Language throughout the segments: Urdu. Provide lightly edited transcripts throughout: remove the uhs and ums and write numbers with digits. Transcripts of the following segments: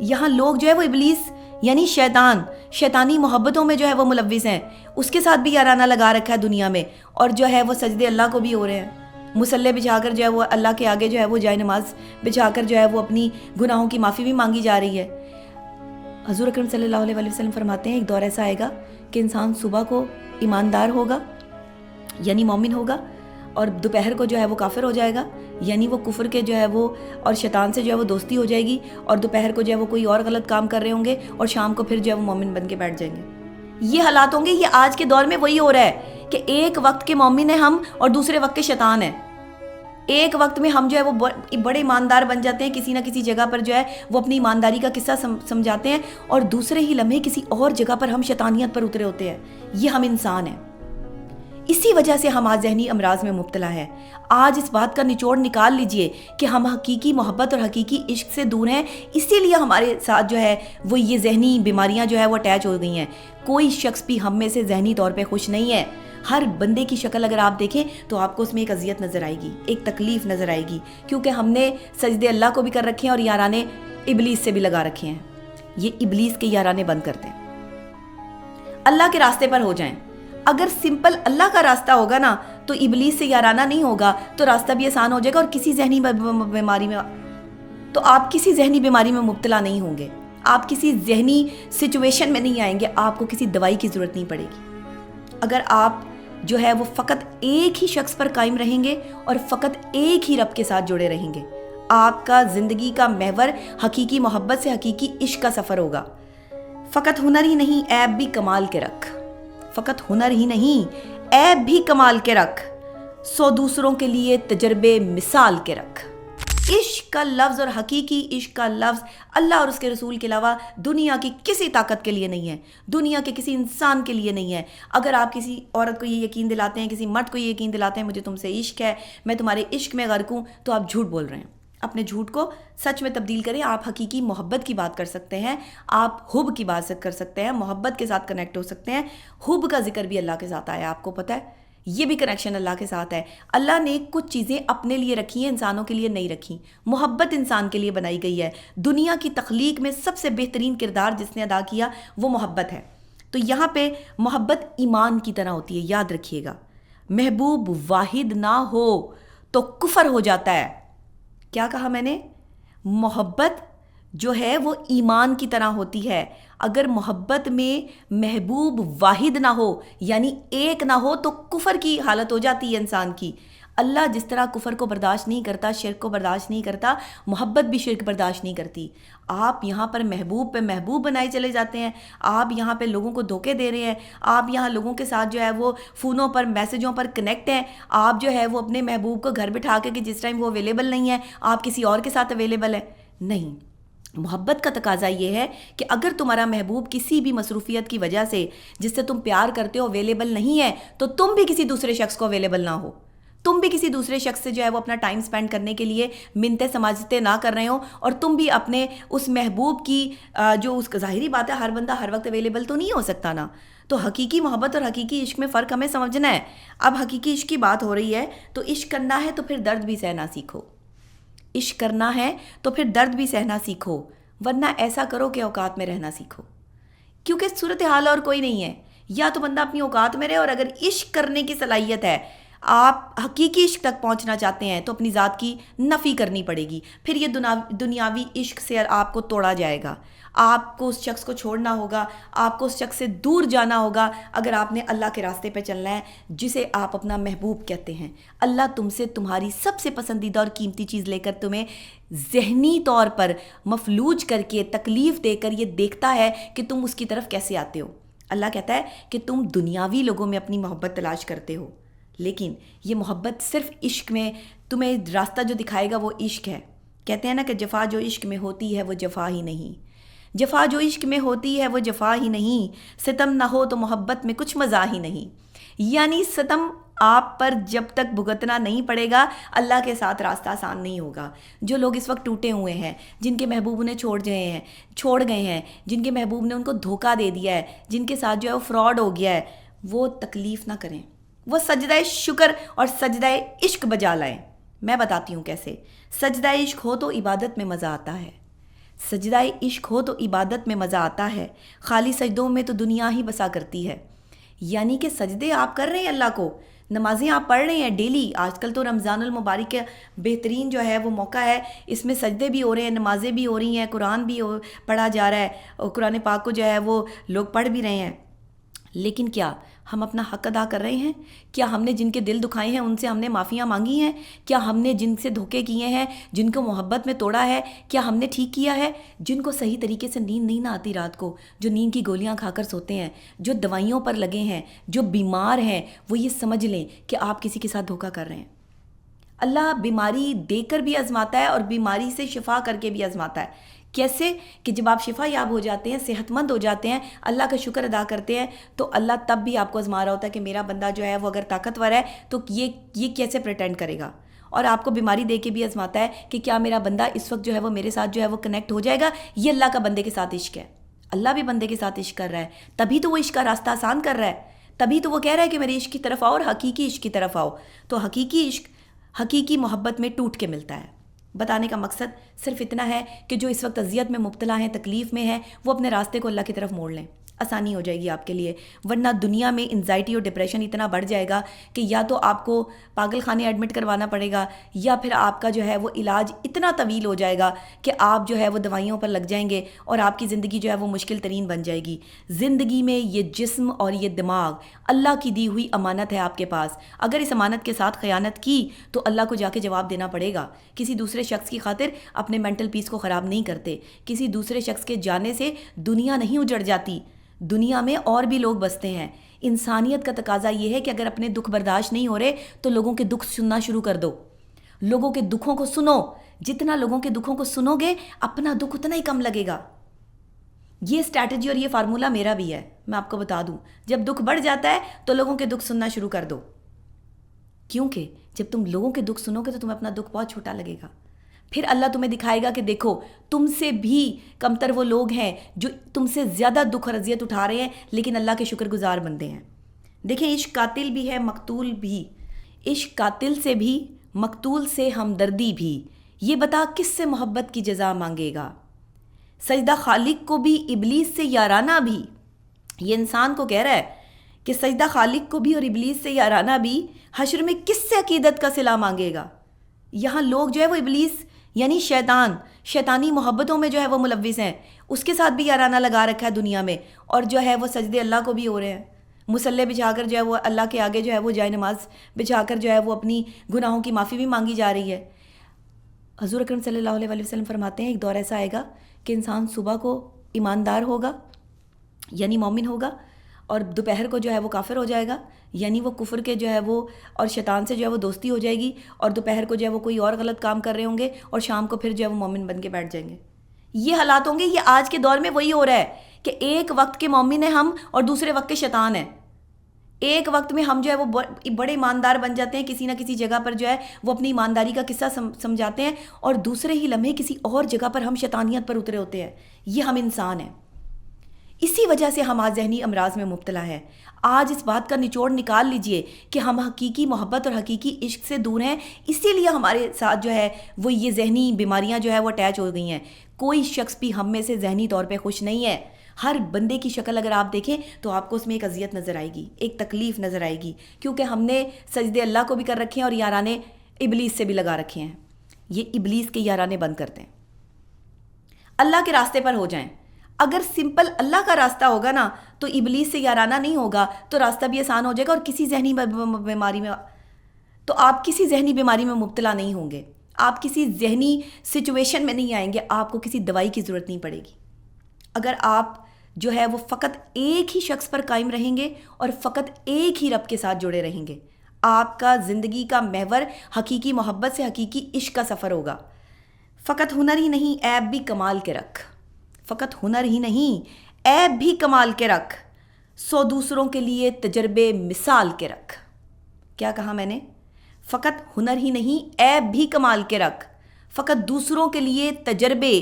یہاں لوگ جو ہے وہ ابلیس یعنی شیطانی محبتوں میں جو ہے وہ ملوث ہیں، اس کے ساتھ بھی یارانہ لگا رکھا ہے دنیا میں، اور جو ہے وہ سجدے اللہ کو بھی ہو رہے ہیں، مصلے بچھا کر جو ہے وہ اللہ کے آگے جو ہے وہ جائے نماز بچھا کر جو ہے وہ اپنی گناہوں کی معافی بھی مانگی جا رہی ہے۔ حضور اکرم صلی اللہ علیہ وسلم فرماتے ہیں ایک دور ایسا آئے گا کہ انسان صبح کو ایماندار ہوگا یعنی مومن ہوگا، اور دوپہر کو جو ہے وہ کافر ہو جائے گا یعنی وہ کفر کے جو ہے وہ اور شیطان سے جو ہے وہ دوستی ہو جائے گی، اور دوپہر کو جو ہے وہ کوئی اور غلط کام کر رہے ہوں گے، اور شام کو پھر جو ہے وہ مومن بن کے بیٹھ جائیں گے۔ یہ حالات ہوں گے۔ یہ آج کے دور میں وہی ہو رہا ہے کہ ایک وقت کے مومن ہیں ہم اور دوسرے وقت کے شیطان ہیں۔ ایک وقت میں ہم جو ہے وہ بڑے ایماندار بن جاتے ہیں، کسی نہ کسی جگہ پر جو ہے وہ اپنی ایمانداری کا قصہ سمجھاتے ہیں، اور دوسرے ہی لمحے کسی اور جگہ پر ہم شیطانیت پر اترے ہوتے ہیں۔ یہ ہم انسان ہیں، اسی وجہ سے ہم آج ذہنی امراض میں مبتلا ہے۔ آج اس بات کا نچوڑ نکال لیجئے کہ ہم حقیقی محبت اور حقیقی عشق سے دور ہیں، اسی لیے ہمارے ساتھ جو ہے وہ یہ ذہنی بیماریاں جو ہے وہ اٹیچ ہو گئی ہیں۔ کوئی شخص بھی ہم میں سے ذہنی طور پہ خوش نہیں ہے۔ ہر بندے کی شکل اگر آپ دیکھیں تو آپ کو اس میں ایک اذیت نظر آئے گی، ایک تکلیف نظر آئے گی، کیونکہ ہم نے سجدے اللہ کو بھی کر رکھے ہیں اور یارانے ابلیس سے بھی لگا رکھے ہیں۔ یہ ابلیس کے یارانے بند کر دیں، اللہ کے راستے پر ہو جائیں۔ اگر سمپل اللہ کا راستہ ہوگا نا تو ابلیس سے یارانہ نہیں ہوگا، تو راستہ بھی آسان ہو جائے گا، اور کسی ذہنی بیماری میں تو آپ کسی ذہنی بیماری میں مبتلا نہیں ہوں گے، آپ کسی ذہنی سچویشن میں نہیں آئیں گے، آپ کو کسی دوائی کی ضرورت نہیں پڑے گی۔ اگر آپ جو ہے وہ فقط ایک ہی شخص پر قائم رہیں گے اور فقط ایک ہی رب کے ساتھ جڑے رہیں گے، آپ کا زندگی کا محور حقیقی محبت سے حقیقی عشق کا سفر ہوگا۔ فقط ہنر ہی نہیں، عیب بھی کمال کے رکھ، فقط ہنر ہی نہیں، عیب بھی کمال کے رکھ، 100 دوسروں کے لیے تجربے مثال کے رکھ۔ عشق کا لفظ اور حقیقی عشق کا لفظ اللہ اور اس کے رسول کے علاوہ دنیا کی کسی طاقت کے لیے نہیں ہے، دنیا کے کسی انسان کے لیے نہیں ہے۔ اگر آپ کسی عورت کو یہ یقین دلاتے ہیں، کسی مرد کو یہ یقین دلاتے ہیں مجھے تم سے عشق ہے، میں تمہارے عشق میں غرق ہوں، تو آپ جھوٹ بول رہے ہیں۔ اپنے جھوٹ کو سچ میں تبدیل کریں۔ آپ حقیقی محبت کی بات کر سکتے ہیں، آپ حب کی بات کر سکتے ہیں، محبت کے ساتھ کنیکٹ ہو سکتے ہیں۔ حب کا ذکر بھی اللہ کے ساتھ آیا، آپ کو پتہ ہے، یہ بھی کنیکشن اللہ کے ساتھ ہے۔ اللہ نے کچھ چیزیں اپنے لیے رکھی ہیں، انسانوں کے لیے نہیں رکھی۔ محبت انسان کے لیے بنائی گئی ہے۔ دنیا کی تخلیق میں سب سے بہترین کردار جس نے ادا کیا وہ محبت ہے۔ تو یہاں پہ محبت ایمان کی طرح ہوتی ہے، یاد رکھیے گا۔ محبوب واحد نہ ہو تو کفر ہو جاتا ہے۔ کیا کہا میں نے؟ محبت جو ہے وہ ایمان کی طرح ہوتی ہے۔ اگر محبت میں محبوب واحد نہ ہو یعنی ایک نہ ہو تو کفر کی حالت ہو جاتی ہے انسان کی۔ اللہ جس طرح کفر کو برداشت نہیں کرتا، شرک کو برداشت نہیں کرتا، محبت بھی شرک برداشت نہیں کرتی۔ آپ یہاں پر محبوب پہ محبوب بنائے چلے جاتے ہیں، آپ یہاں پہ لوگوں کو دھوکے دے رہے ہیں، آپ یہاں لوگوں کے ساتھ جو ہے وہ فونوں پر میسجوں پر کنیکٹ ہیں، آپ جو ہے وہ اپنے محبوب کو گھر بٹھا کے کہ جس ٹائم وہ اویلیبل نہیں ہے آپ کسی اور کے ساتھ اویلیبل ہے۔ نہیں، محبت کا تقاضا یہ ہے کہ اگر تمہارا محبوب کسی بھی مصروفیت کی وجہ سے جس سے تم پیار کرتے ہو اویلیبل نہیں ہے تو تم بھی کسی دوسرے شخص کو اویلیبل نہ ہو، تم بھی کسی دوسرے شخص سے جو ہے وہ اپنا ٹائم سپینڈ کرنے کے لیے منتیں سماجتیں نہ کر رہے ہو، اور تم بھی اپنے اس محبوب کی جو اس کا ظاہری بات ہے ہر بندہ ہر وقت اویلیبل تو نہیں ہو سکتا نا۔ تو حقیقی محبت اور حقیقی عشق میں فرق ہمیں سمجھنا ہے۔ اب حقیقی عشق کی بات ہو رہی ہے تو عشق کرنا ہے تو پھر درد بھی سہنا سیکھو، عشق کرنا ہے تو پھر درد بھی سہنا سیکھو، ورنہ ایسا کرو کہ اوقات میں رہنا سیکھو، کیونکہ صورتحال اور کوئی نہیں ہے۔ یا تو بندہ اپنی اوقات میں رہے، اور اگر عشق کرنے کی صلاحیت ہے، آپ حقیقی عشق تک پہنچنا چاہتے ہیں تو اپنی ذات کی نفی کرنی پڑے گی، پھر یہ دنیاوی عشق سے آپ کو توڑا جائے گا، آپ کو اس شخص کو چھوڑنا ہوگا، آپ کو اس شخص سے دور جانا ہوگا اگر آپ نے اللہ کے راستے پہ چلنا ہے جسے آپ اپنا محبوب کہتے ہیں۔ اللہ تم سے تمہاری سب سے پسندیدہ اور قیمتی چیز لے کر تمہیں ذہنی طور پر مفلوج کر کے تکلیف دے کر یہ دیکھتا ہے کہ تم اس کی طرف کیسے آتے ہو۔ اللہ کہتا ہے کہ تم دنیاوی لوگوں میں اپنی محبت تلاش کرتے ہو، لیکن یہ محبت صرف عشق میں تمہیں راستہ جو دکھائے گا وہ عشق ہے۔ کہتے ہیں نا کہ جفا جو عشق میں ہوتی ہے وہ جفا ہی نہیں، جفا جو عشق میں ہوتی ہے وہ جفا ہی نہیں، ستم نہ ہو تو محبت میں کچھ مزہ ہی نہیں۔ یعنی ستم آپ پر جب تک بھگتنا نہیں پڑے گا اللہ کے ساتھ راستہ آسان نہیں ہوگا۔ جو لوگ اس وقت ٹوٹے ہوئے ہیں، جن کے محبوب انہیں چھوڑ گئے ہیں، جن کے محبوب نے ان کو دھوکہ دے دیا ہے، جن کے ساتھ جو ہے وہ فراڈ ہو گیا ہے، وہ تکلیف نہ کریں، وہ سجدہ شکر اور سجدہ عشق بجا لائیں۔ میں بتاتی ہوں کیسے۔ سجدہ عشق ہو تو عبادت میں مزہ آتا ہے، سجدہ عشق ہو تو عبادت میں مزہ آتا ہے، خالی سجدوں میں تو دنیا ہی بسا کرتی ہے۔ یعنی کہ سجدے آپ کر رہے ہیں اللہ کو، نمازیں آپ پڑھ رہے ہیں ڈیلی۔ آج کل تو رمضان المبارک کا بہترین جو ہے وہ موقع ہے، اس میں سجدے بھی ہو رہے ہیں، نمازیں بھی ہو رہی ہیں، قرآن بھی پڑھا جا رہا ہے، اور قرآن پاک کو جو ہے وہ لوگ پڑھ بھی رہے ہیں۔ لیکن کیا ہم اپنا حق ادا کر رہے ہیں؟ کیا ہم نے جن کے دل دکھائے ہیں ان سے ہم نے معافیاں مانگی ہیں؟ کیا ہم نے جن سے دھوکے کیے ہیں، جن کو محبت میں توڑا ہے، کیا ہم نے ٹھیک کیا ہے؟ جن کو صحیح طریقے سے نیند نہیں نہ آتی رات کو، جو نیند کی گولیاں کھا کر سوتے ہیں، جو دوائیوں پر لگے ہیں، جو بیمار ہیں، وہ یہ سمجھ لیں کہ آپ کسی کے ساتھ دھوکہ کر رہے ہیں۔ اللہ بیماری دے کر بھی آزماتا ہے اور بیماری سے شفا کر کے بھی آزماتا ہے۔ کیسے؟ کہ جب آپ شفا یاب ہو جاتے ہیں، صحت مند ہو جاتے ہیں، اللہ کا شکر ادا کرتے ہیں، تو اللہ تب بھی آپ کو آزما رہا ہوتا ہے کہ میرا بندہ جو ہے وہ اگر طاقتور ہے تو یہ کیسے پریٹینڈ کرے گا، اور آپ کو بیماری دے کے بھی آزماتا ہے کہ کیا میرا بندہ اس وقت جو ہے وہ میرے ساتھ جو ہے وہ کنیکٹ ہو جائے گا۔ یہ اللہ کا بندے کے ساتھ عشق ہے، اللہ بھی بندے کے ساتھ عشق کر رہا ہے، تبھی تو وہ عشق کا راستہ آسان کر رہا ہے، تبھی تو وہ کہہ رہا ہے کہ میرے عشق کی طرف آؤ اور حقیقی عشق کی طرف آؤ۔ تو حقیقی عشق حقیقی محبت میں ٹوٹ کے ملتا ہے۔ بتانے کا مقصد صرف اتنا ہے کہ جو اس وقت اذیت میں مبتلا ہیں، تکلیف میں ہیں، وہ اپنے راستے کو اللہ کی طرف موڑ لیں، آسانی ہو جائے گی آپ کے لیے۔ ورنہ دنیا میں انزائٹی اور ڈپریشن اتنا بڑھ جائے گا کہ یا تو آپ کو پاگل خانے ایڈمٹ کروانا پڑے گا، یا پھر آپ کا جو ہے وہ علاج اتنا طویل ہو جائے گا کہ آپ جو ہے وہ دوائیوں پر لگ جائیں گے اور آپ کی زندگی جو ہے وہ مشکل ترین بن جائے گی۔ زندگی میں یہ جسم اور یہ دماغ اللہ کی دی ہوئی امانت ہے آپ کے پاس، اگر اس امانت کے ساتھ خیانت کی تو اللہ کو جا کے جواب دینا پڑے گا۔ کسی دوسرے شخص کی خاطر اپنے مینٹل پیس کو خراب نہیں کرتے، کسی دوسرے شخص کے جانے سے دنیا نہیں اجڑ جاتی، دنیا میں اور بھی لوگ بستے ہیں۔ انسانیت کا تقاضا یہ ہے کہ اگر اپنے دکھ برداشت نہیں ہو رہے تو لوگوں کے دکھ سننا شروع کر دو، لوگوں کے دکھوں کو سنو، جتنا لوگوں کے دکھوں کو سنو گے اپنا دکھ اتنا ہی کم لگے گا۔ یہ اسٹریٹجی اور یہ فارمولا میرا بھی ہے، میں آپ کو بتا دوں۔ جب دکھ بڑھ جاتا ہے تو لوگوں کے دکھ سننا شروع کر دو، کیونکہ جب تم لوگوں کے دکھ سنو گے تو تمہیں اپنا دکھ بہت چھوٹا لگے گا۔ پھر اللہ تمہیں دکھائے گا کہ دیکھو تم سے بھی کمتر وہ لوگ ہیں جو تم سے زیادہ دکھ اور اذیت اٹھا رہے ہیں لیکن اللہ کے شکر گزار بندے ہیں۔ دیکھیں عشق قاتل بھی ہے، مقتول بھی، عشق قاتل سے بھی، مقتول سے ہمدردی بھی، یہ بتا کس سے محبت کی جزا مانگے گا۔ سجدہ خالق کو بھی ابلیس سے یارانہ بھی، یہ انسان کو کہہ رہا ہے کہ سجدہ خالق کو بھی اور ابلیس سے یارانہ بھی، حشر میں کس سے عقیدت کا صلہ مانگے گا۔ یہاں لوگ جو ہے وہ ابلیس یعنی شیطان، شیطانی محبتوں میں جو ہے وہ ملوث ہیں، اس کے ساتھ بھی یارانہ لگا رکھا ہے دنیا میں، اور جو ہے وہ سجدے اللہ کو بھی ہو رہے ہیں، مصلے بچھا کر جو ہے وہ اللہ کے آگے جو ہے وہ جائے نماز بچھا کر جو ہے وہ اپنی گناہوں کی معافی بھی مانگی جا رہی ہے۔ حضور اکرم صلی اللہ علیہ وسلم فرماتے ہیں ایک دور ایسا آئے گا کہ انسان صبح کو ایماندار ہوگا یعنی مومن ہوگا، اور دوپہر کو جو ہے وہ کافر ہو جائے گا یعنی وہ کفر کے جو ہے وہ اور شیطان سے جو ہے وہ دوستی ہو جائے گی، اور دوپہر کو جو ہے وہ کوئی اور غلط کام کر رہے ہوں گے اور شام کو پھر جو ہے وہ مومن بن کے بیٹھ جائیں گے۔ یہ حالات ہوں گے۔ یہ آج کے دور میں وہی ہو رہا ہے کہ ایک وقت کے مومن ہیں ہم اور دوسرے وقت کے شیطان ہیں۔ ایک وقت میں ہم جو ہے وہ بڑے ایماندار بن جاتے ہیں، کسی نہ کسی جگہ پر جو ہے وہ اپنی ایمانداری کا قصہ سمجھاتے ہیں، اور دوسرے ہی لمحے کسی اور جگہ پر ہم شیطانیت پر اترے ہوتے ہیں۔ یہ ہم انسان ہیں، اسی وجہ سے ہم آج ذہنی امراض میں مبتلا ہیں۔ آج اس بات کا نچوڑ نکال لیجئے کہ ہم حقیقی محبت اور حقیقی عشق سے دور ہیں، اسی لیے ہمارے ساتھ جو ہے وہ یہ ذہنی بیماریاں جو ہے وہ اٹیچ ہو گئی ہیں۔ کوئی شخص بھی ہم میں سے ذہنی طور پہ خوش نہیں ہے۔ ہر بندے کی شکل اگر آپ دیکھیں تو آپ کو اس میں ایک اذیت نظر آئے گی، ایک تکلیف نظر آئے گی، کیونکہ ہم نے سجدے اللہ کو بھی کر رکھے ہیں اور یارانے ابلیس سے بھی لگا رکھے ہیں۔ یہ ابلیس کے یارانے بند کرتے ہیں، اللہ کے راستے پر ہو جائیں۔ اگر سمپل اللہ کا راستہ ہوگا نا تو ابلیس سے یارانہ نہیں ہوگا تو راستہ بھی آسان ہو جائے گا، اور کسی ذہنی بیماری میں تو آپ کسی ذہنی بیماری میں مبتلا نہیں ہوں گے، آپ کسی ذہنی سچویشن میں نہیں آئیں گے، آپ کو کسی دوائی کی ضرورت نہیں پڑے گی۔ اگر آپ جو ہے وہ فقط ایک ہی شخص پر قائم رہیں گے اور فقط ایک ہی رب کے ساتھ جڑے رہیں گے، آپ کا زندگی کا محور حقیقی محبت سے حقیقی عشق کا سفر ہوگا۔ فقط ہنر ہی نہیں عیب بھی کمال کے رکھ، فقط ہنر ہی نہیں عیب بھی کمال کے رکھ، 100 دوسروں کے لیے تجربے مثال کے رکھ۔ کیا کہا میں نے؟ فقط ہنر ہی نہیں عیب بھی کمال کے رکھ، فقط دوسروں کے لیے تجربے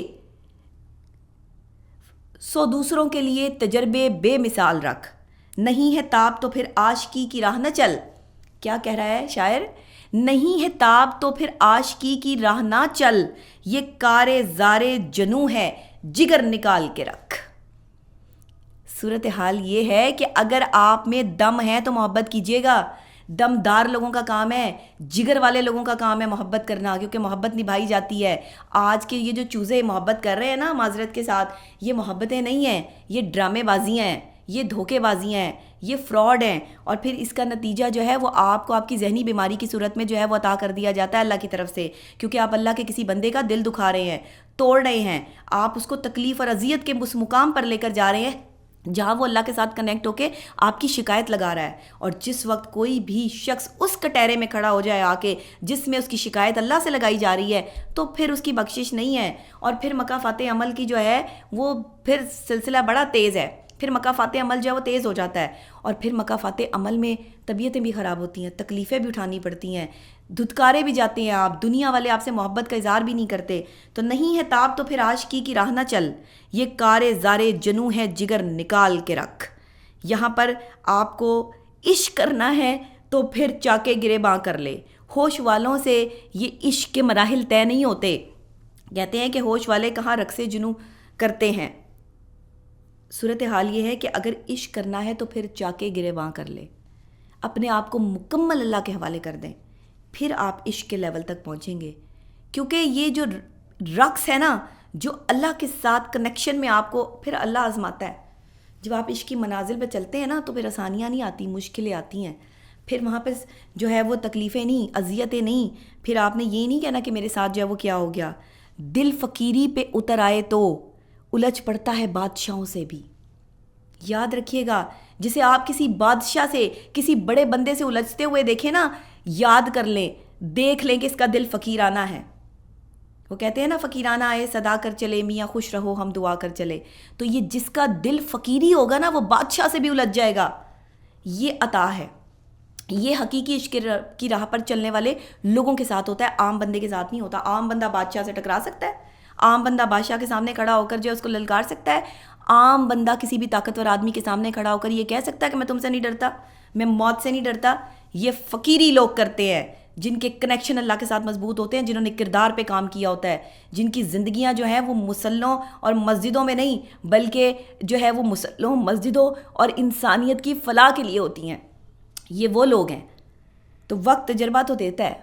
100 دوسروں کے لیے تجربے بے مثال رکھ، نہیں ہے تاب تو پھر عاشقی کی راہ نہ چل۔ کیا کہہ رہا ہے شاعر؟ نہیں ہے تاب تو پھر عاشقی کی راہ نہ چل، یہ کار زار جنوں ہے جگر نکال کے رکھ۔ صورتحال یہ ہے کہ اگر آپ میں دم ہے تو محبت کیجیے گا۔ دمدار لوگوں کا کام ہے، جگر والے لوگوں کا کام ہے محبت کرنا، کیونکہ محبت نبھائی جاتی ہے۔ آج کے یہ جو چوزے محبت کر رہے ہیں نا معذرت کے ساتھ، یہ محبتیں نہیں ہیں، یہ ڈرامے بازیاں ہیں، یہ دھوکے بازیاں ہیں، یہ فراڈ ہیں، اور پھر اس کا نتیجہ جو ہے وہ آپ کو آپ کی ذہنی بیماری کی صورت میں جو ہے وہ عطا کر دیا جاتا ہے اللہ کی طرف سے، کیونکہ آپ اللہ کے کسی بندے کا دل دکھا رہے ہیں، توڑ رہے ہیں، آپ اس کو تکلیف اور اذیت کے اس مقام پر لے کر جا رہے ہیں جہاں وہ اللہ کے ساتھ کنیکٹ ہو کے آپ کی شکایت لگا رہا ہے۔ اور جس وقت کوئی بھی شخص اس کٹہرے میں کھڑا ہو جائے آ کے جس میں اس کی شکایت اللہ سے لگائی جا رہی ہے، تو پھر اس کی بخشش نہیں ہے، اور پھر مکافات عمل کی جو ہے وہ پھر سلسلہ بڑا تیز ہے، پھر مکافات عمل جو ہے وہ تیز ہو جاتا ہے، اور پھر مکافات عمل میں طبیعتیں بھی خراب ہوتی ہیں، تکلیفیں بھی اٹھانی پڑتی ہیں، دھتکارے بھی جاتے ہیں، آپ دنیا والے آپ سے محبت کا اظہار بھی نہیں کرتے۔ تو نہیں ہے تاب تو پھر عاشقی کی راہ نہ چل، یہ کار زار جنوں ہے جگر نکال کے رکھ۔ یہاں پر آپ کو عشق کرنا ہے تو پھر چاکے گریباں کر لے۔ ہوش والوں سے یہ عشق کے مراحل طے نہیں ہوتے۔ کہتے ہیں کہ ہوش والے کہاں رقص جنوں کرتے ہیں۔ صورتحال یہ ہے کہ اگر عشق کرنا ہے تو پھر چاکے گریباں کر لے، اپنے آپ کو مکمل اللہ کے حوالے کر دیں، پھر آپ عشق کے لیول تک پہنچیں گے۔ کیونکہ یہ جو رقص ہے نا، جو اللہ کے ساتھ کنیکشن میں آپ کو پھر اللہ آزماتا ہے۔ جب آپ عشق کی منازل پہ چلتے ہیں نا تو پھر آسانیاں نہیں آتی، مشکلیں آتی ہیں، پھر وہاں پہ جو ہے وہ تکلیفیں نہیں، اذیتیں نہیں، پھر آپ نے یہ نہیں کہنا کہ میرے ساتھ جو ہے وہ کیا ہو گیا۔ دل فقیری پہ اتر آئے تو الجھ پڑتا ہے بادشاہوں سے بھی۔ یاد رکھیے گا، جسے آپ کسی بادشاہ سے، کسی بڑے بندے سے الجھتے ہوئے دیکھیں نا، یاد کر لیں، دیکھ لیں کہ اس کا دل فقیرانہ ہے۔ وہ کہتے ہیں نا فقیرانہ آئے صدا کر چلے، میاں خوش رہو ہم دعا کر چلے۔ تو یہ جس کا دل فقیری ہوگا نا وہ بادشاہ سے بھی الجھ جائے گا۔ یہ عطا ہے، یہ حقیقی عشق کی راہ پر چلنے والے لوگوں کے ساتھ ہوتا ہے، عام بندے کے ساتھ نہیں ہوتا۔ عام بندہ بادشاہ سے ٹکرا سکتا ہے، عام بندہ بادشاہ کے سامنے کھڑا ہو کر جو اس کو للکار سکتا ہے، عام بندہ کسی بھی طاقتور آدمی کے سامنے کھڑا ہو کر یہ کہہ سکتا ہے کہ میں تم سے نہیں ڈرتا، میں موت سے نہیں ڈرتا۔ یہ فقیری لوگ کرتے ہیں، جن کے کنیکشن اللہ کے ساتھ مضبوط ہوتے ہیں، جنہوں نے کردار پہ کام کیا ہوتا ہے، جن کی زندگیاں جو ہیں وہ مسلوں اور مسجدوں میں نہیں بلکہ جو ہے وہ مسلوں، مسجدوں اور انسانیت کی فلاح کے لیے ہوتی ہیں۔ یہ وہ لوگ ہیں۔ تو وقت تجربہ تو دیتا ہے،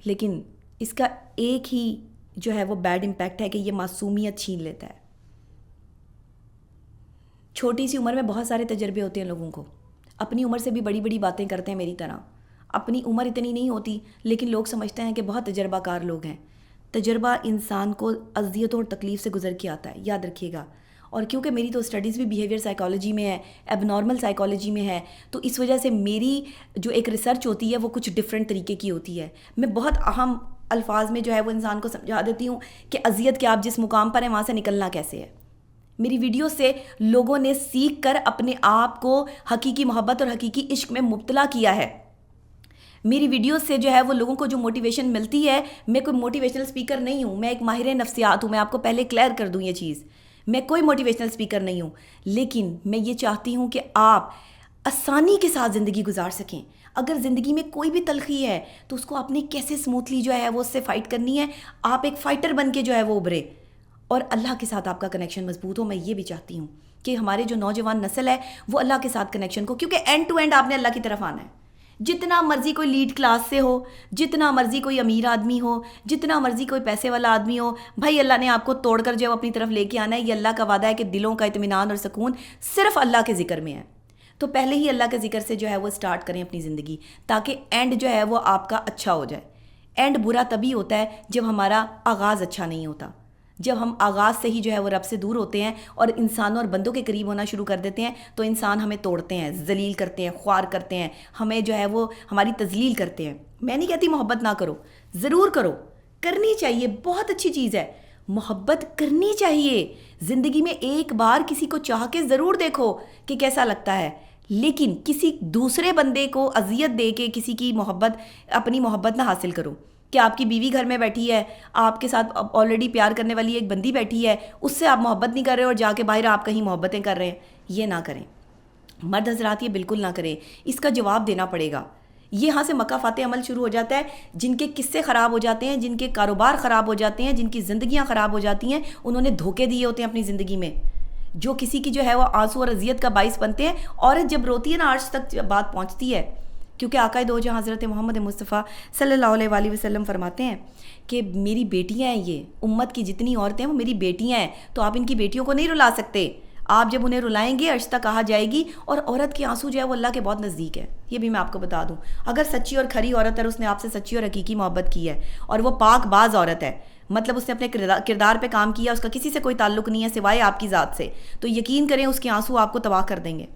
لیکن اس کا ایک ہی جو ہے وہ بیڈ امپیکٹ ہے کہ یہ معصومیت چھین لیتا ہے۔ چھوٹی سی عمر میں بہت سارے تجربے ہوتے ہیں لوگوں کو، اپنی عمر سے بھی بڑی بڑی باتیں کرتے ہیں میری طرح۔ اپنی عمر اتنی نہیں ہوتی لیکن لوگ سمجھتے ہیں کہ بہت تجربہ کار لوگ ہیں۔ تجربہ انسان کو اذیتوں اور تکلیف سے گزر کے آتا ہے، یاد رکھیے گا۔ اور کیونکہ میری تو اسٹڈیز بھی بیہیویئر سائیکالوجی میں ہے، ایب نارمل سائیکالوجی میں ہے، تو اس وجہ سے میری جو ایک ریسرچ ہوتی ہے وہ کچھ ڈیفرنٹ طریقے کی ہوتی ہے۔ میں بہت اہم الفاظ میں جو ہے وہ انسان کو سمجھا دیتی ہوں کہ اذیت کے آپ جس مقام پر ہیں وہاں سے نکلنا کیسے ہے۔ میری ویڈیو سے لوگوں نے سیکھ کر اپنے آپ کو حقیقی محبت اور حقیقی عشق میں مبتلا کیا ہے۔ میری ویڈیو سے جو ہے وہ لوگوں کو جو موٹیویشن ملتی ہے، میں کوئی موٹیویشنل اسپیکر نہیں ہوں، میں ایک ماہر نفسیات ہوں، میں آپ کو پہلے کلیئر کر دوں یہ چیز، میں کوئی موٹیویشنل اسپیکر نہیں ہوں، لیکن میں یہ چاہتی ہوں کہ آپ آسانی کے ساتھ زندگی گزار سکیں۔ اگر زندگی میں کوئی بھی تلخی ہے تو اس کو آپ نے کیسے اسموتھلی جو ہے وہ اس سے فائٹ کرنی ہے، آپ ایک فائٹر بن کے جو ہے وہ ابھرے اور اللہ کے ساتھ آپ کا کنیکشن مضبوط ہو۔ میں یہ بھی چاہتی ہوں کہ ہمارے جو نوجوان نسل ہے وہ اللہ کے ساتھ کنیکشن کو، کیونکہ اینڈ ٹو اینڈ آپ نے اللہ کی طرف آنا ہے۔ جتنا مرضی کوئی لیڈ کلاس سے ہو، جتنا مرضی کوئی امیر آدمی ہو، جتنا مرضی کوئی پیسے والا آدمی ہو، بھائی اللہ نے آپ کو توڑ کر جو ہے اپنی طرف لے کے آنا ہے۔ یہ اللہ کا وعدہ ہے کہ دلوں کا اطمینان اور سکون صرف اللہ کے ذکر میں ہے۔ تو پہلے ہی اللہ کے ذکر سے جو ہے وہ سٹارٹ کریں اپنی زندگی، تاکہ اینڈ جو ہے وہ آپ کا اچھا ہو جائے۔ اینڈ برا تبھی ہوتا ہے جب ہمارا آغاز اچھا نہیں ہوتا، جب ہم آغاز سے ہی جو ہے وہ رب سے دور ہوتے ہیں اور انسانوں اور بندوں کے قریب ہونا شروع کر دیتے ہیں، تو انسان ہمیں توڑتے ہیں، ذلیل کرتے ہیں، خوار کرتے ہیں، ہمیں جو ہے وہ ہماری تذلیل کرتے ہیں۔ میں نہیں کہتی محبت نہ کرو، ضرور کرو، کرنی چاہیے، بہت اچھی چیز ہے، محبت کرنی چاہیے۔ زندگی میں ایک بار کسی کو چاہ کے ضرور دیکھو کہ کیسا لگتا ہے، لیکن کسی دوسرے بندے کو اذیت دے کے کسی کی محبت، اپنی محبت نہ حاصل کرو۔ کہ آپ کی بیوی گھر میں بیٹھی ہے، آپ کے ساتھ آلریڈی پیار کرنے والی ایک بندی بیٹھی ہے، اس سے آپ محبت نہیں کر رہے اور جا کے باہر آپ کہیں محبتیں کر رہے ہیں، یہ نہ کریں۔ مرد حضرات یہ بالکل نہ کریں، اس کا جواب دینا پڑے گا۔ یہاں سے مکافات عمل شروع ہو جاتا ہے. جن کے قصے خراب ہو جاتے ہیں، جن کے کاروبار خراب ہو جاتے ہیں، جن کی زندگیاں خراب ہو جاتی ہیں، انہوں نے دھوکے دیے ہوتے ہیں اپنی زندگی میں، جو کسی کی جو ہے وہ آنسو اور اذیت کا باعث بنتے ہیں. عورت جب روتی ہے نا، عرش تک بات پہنچتی ہے، کیونکہ آقا دو جہاں حضرت محمد مصطفیٰ صلی اللہ علیہ وآلہ وسلم فرماتے ہیں کہ میری بیٹیاں ہیں، یہ امت کی جتنی عورتیں ہیں وہ میری بیٹیاں ہیں، تو آپ ان کی بیٹیوں کو نہیں رلا سکتے. آپ جب انہیں رلائیں گے عرش تک کہا جائے گی. اور عورت کے آنسو جو ہے وہ اللہ کے بہت نزدیک ہے. یہ بھی میں آپ کو بتا دوں، اگر سچی اور کھری عورت ہے، اس نے آپ سے سچی اور حقیقی محبت کی ہے اور وہ پاک باز عورت ہے، مطلب اس نے اپنے کردار پہ کام کیا، اس کا کسی سے کوئی تعلق نہیں ہے سوائے آپ کی ذات سے، تو یقین کریں اس کے آنسو آپ کو تباہ کر دیں گے،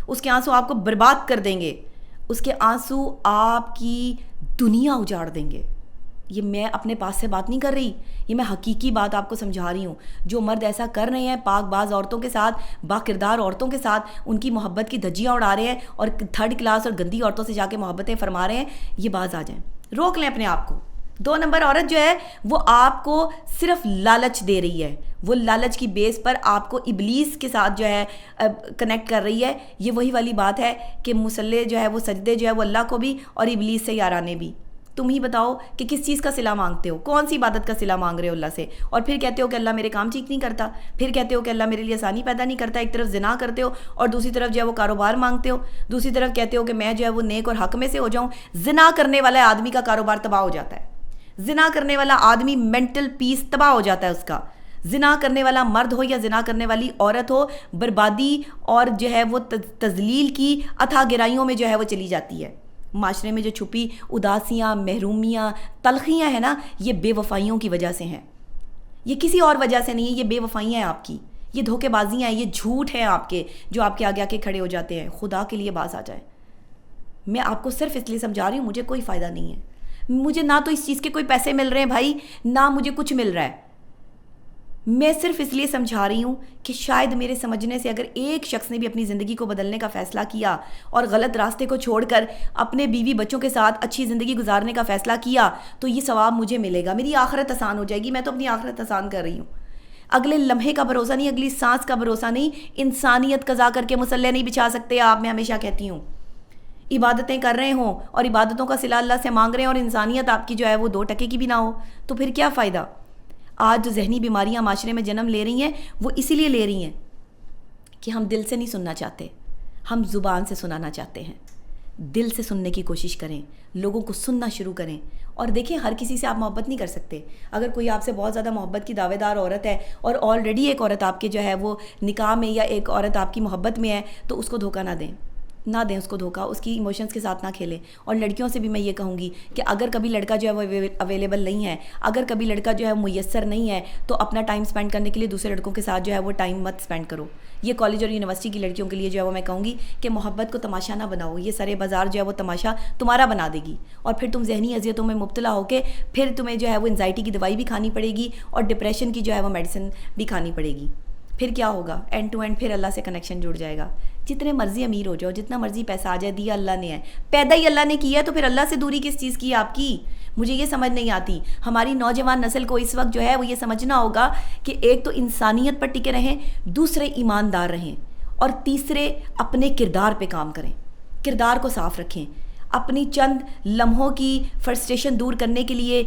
اس کے آنسو آپ کو برباد کر دیں گے، اس کے آنسو آپ کی دنیا اجاڑ دیں گے. یہ میں اپنے پاس سے بات نہیں کر رہی، یہ میں حقیقی بات آپ کو سمجھا رہی ہوں. جو مرد ایسا کر رہے ہیں پاک باز عورتوں کے ساتھ، با کردار عورتوں کے ساتھ، ان کی محبت کی دھجیاں اڑا رہے ہیں اور تھرڈ کلاس اور گندی عورتوں سے جا کے محبتیں فرما رہے ہیں، یہ باز آ جائیں، روک لیں اپنے آپ کو. 2 نمبر عورت جو ہے وہ آپ کو صرف لالچ دے رہی ہے، وہ لالچ کی بیس پر آپ کو ابلیس کے ساتھ جو ہے کنیکٹ کر رہی ہے. یہ وہی والی بات ہے کہ مصلی جو ہے وہ سجدے جو ہے وہ اللہ کو بھی اور ابلیس سے یارانے بھی. تم ہی بتاؤ کہ کس چیز کا صلہ مانگتے ہو، کون سی عبادت کا صلہ مانگ رہے ہو اللہ سے، اور پھر کہتے ہو کہ اللہ میرے کام ٹھیک نہیں کرتا، پھر کہتے ہو کہ اللہ میرے لیے آسانی پیدا نہیں کرتا. ایک طرف زنا کرتے ہو اور دوسری طرف جو ہے وہ کاروبار مانگتے ہو، دوسری طرف کہتے ہو کہ میں جو ہے وہ نیک اور حق میں سے ہو جاؤں. زنا کرنے والا آدمی کا کاروبار تباہ ہو جاتا ہے، زنا کرنے والا آدمی مینٹل پیس تباہ ہو جاتا ہے اس کا. زنا کرنے والا مرد ہو یا زنا کرنے والی عورت ہو، بربادی اور جو ہے وہ تذلیل کی اتھا گہرائیوں میں جو ہے وہ چلی جاتی ہے. معاشرے میں جو چھپی اداسیاں، محرومیاں، تلخیاں ہیں نا، یہ بے وفائیوں کی وجہ سے ہیں، یہ کسی اور وجہ سے نہیں ہے. یہ بے وفائیاں ہیں آپ کی، یہ دھوکے بازیاں ہیں، یہ جھوٹ ہیں آپ کے جو آپ کے آگے آ کے کھڑے ہو جاتے ہیں. خدا کے لیے باز آ جائے. میں آپ کو صرف اس لیے سمجھا رہی ہوں، مجھے کوئی فائدہ نہیں ہے، مجھے نہ تو اس چیز کے کوئی پیسے مل رہے ہیں بھائی، نہ مجھے کچھ مل رہا ہے. میں صرف اس لیے سمجھا رہی ہوں کہ شاید میرے سمجھنے سے اگر ایک شخص نے بھی اپنی زندگی کو بدلنے کا فیصلہ کیا اور غلط راستے کو چھوڑ کر اپنے بیوی بچوں کے ساتھ اچھی زندگی گزارنے کا فیصلہ کیا تو یہ ثواب مجھے ملے گا، میری آخرت آسان ہو جائے گی. میں تو اپنی آخرت آسان کر رہی ہوں. اگلے لمحے کا بھروسہ نہیں، اگلی سانس کا بھروسہ نہیں. انسانیت قضا کر کے مصلی نہیں بچھا سکتے آپ. میں ہمیشہ کہتی ہوں عبادتیں کر رہے ہوں اور عبادتوں کا صلہ اللہ سے مانگ رہے ہیں اور انسانیت آپ کی جو ہے وہ 2 ٹکے کی بھی نہ ہو تو پھر کیا فائدہ. آج جو ذہنی بیماریاں معاشرے میں جنم لے رہی ہیں وہ اسی لیے لے رہی ہیں کہ ہم دل سے نہیں سننا چاہتے، ہم زبان سے سنانا چاہتے ہیں. دل سے سننے کی کوشش کریں، لوگوں کو سننا شروع کریں. اور دیکھیں ہر کسی سے آپ محبت نہیں کر سکتے. اگر کوئی آپ سے بہت زیادہ محبت کی دعوے دار عورت ہے اور آلریڈی ایک عورت آپ کے جو ہے وہ نکاح میں یا ایک عورت آپ کی محبت میں ہے تو اس کو دھوکہ نہ دیں اس کو دھوکہ، اس کی ایموشنز کے ساتھ نہ کھیلیں. اور لڑکیوں سے بھی میں یہ کہوں گی کہ اگر کبھی لڑکا جو ہے وہ اویلیبل نہیں ہے، اگر کبھی لڑکا جو ہے میسر نہیں ہے تو اپنا ٹائم سپینڈ کرنے کے لیے دوسرے لڑکوں کے ساتھ جو ہے وہ ٹائم مت سپینڈ کرو. یہ کالج اور یونیورسٹی کی لڑکیوں کے لیے جو ہے وہ میں کہوں گی کہ محبت کو تماشا نہ بناؤ. یہ سارے بازار جو ہے وہ تماشا تمہارا بنا دے گی اور پھر تم ذہنی اذیتوں میں مبتلا ہو کے پھر تمہیں جو ہے وہ انزائٹی کی دوائی بھی کھانی پڑے گی اور ڈپریشن کی جو ہے وہ میڈیسن بھی کھانی پڑے گی. پھر کیا ہوگا؟ اینڈ ٹو اینڈ پھر اللہ سے کنیکشن جڑ جائے گا. جتنے مرضی امیر ہو جاؤ، جتنا مرضی پیسہ آ جائے، دیا اللہ نے ہے، پیدا ہی اللہ نے کیا ہے، تو پھر اللہ سے دوری کس چیز کی ہے آپ کی؟ مجھے یہ سمجھ نہیں آتی. ہماری نوجوان نسل کو اس وقت جو ہے وہ یہ سمجھنا ہوگا کہ ایک تو انسانیت پر ٹکے رہیں، دوسرے ایماندار رہیں، اور تیسرے اپنے کردار پہ کام کریں، کردار کو صاف رکھیں. اپنی چند لمحوں کی فرسٹریشن دور کرنے کے لیے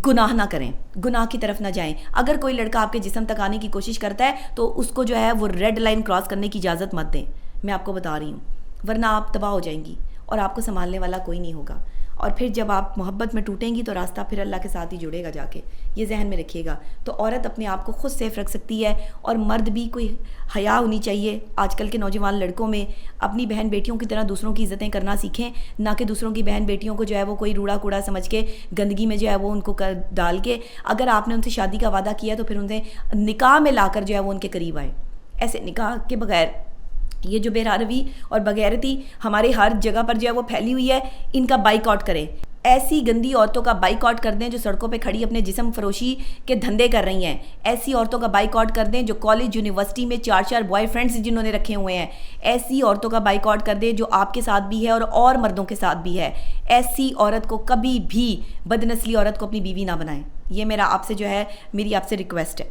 گناہ نہ کریں، گناہ کی طرف نہ جائیں. اگر کوئی لڑکا آپ کے جسم تک آنے کی کوشش کرتا ہے تو اس کو جو ہے وہ ریڈ لائن کراس کرنے کی اجازت مت دیں. میں آپ کو بتا رہی ہوں، ورنہ آپ تباہ ہو جائیں گی اور آپ کو سنبھالنے والا کوئی نہیں ہوگا. اور پھر جب آپ محبت میں ٹوٹیں گی تو راستہ پھر اللہ کے ساتھ ہی جڑے گا جا کے. یہ ذہن میں رکھیے گا. تو عورت اپنے آپ کو خود سیف رکھ سکتی ہے اور مرد بھی کوئی حیا ہونی چاہیے. آج کل کے نوجوان لڑکوں میں اپنی بہن بیٹیوں کی طرح دوسروں کی عزتیں کرنا سیکھیں، نہ کہ دوسروں کی بہن بیٹیوں کو جو ہے وہ کوئی روڑا کوڑا سمجھ کے گندگی میں جو ہے وہ ان کو ڈال کے اگر آپ نے ان سے شادی کا وعدہ کیا تو پھر ان سے نکاح میں لا کر جو ہے وہ ان کے قریب آئے. ایسے نکاح کے بغیر یہ جو بے روی اور بغیرتی ہمارے ہر جگہ پر جو ہے وہ پھیلی ہوئی ہے، ان کا بائیک آؤٹ کریں. ایسی گندی عورتوں کا بائیک آؤٹ کر دیں جو سڑکوں پہ کھڑی اپنے جسم فروشی کے دھندے کر رہی ہیں. ایسی عورتوں کا بائیک آؤٹ کر دیں جو کالج یونیورسٹی میں 4 بوائے فرینڈز جنہوں نے رکھے ہوئے ہیں. ایسی عورتوں کا بائیک آؤٹ کر دیں جو آپ کے ساتھ بھی ہے اور مردوں کے ساتھ بھی ہے. ایسی عورت کو کبھی بھی بدنسلی عورت کو اپنی بیوی نہ بنائیں. یہ میرا آپ سے جو ہے میری آپ سے ریکویسٹ ہے.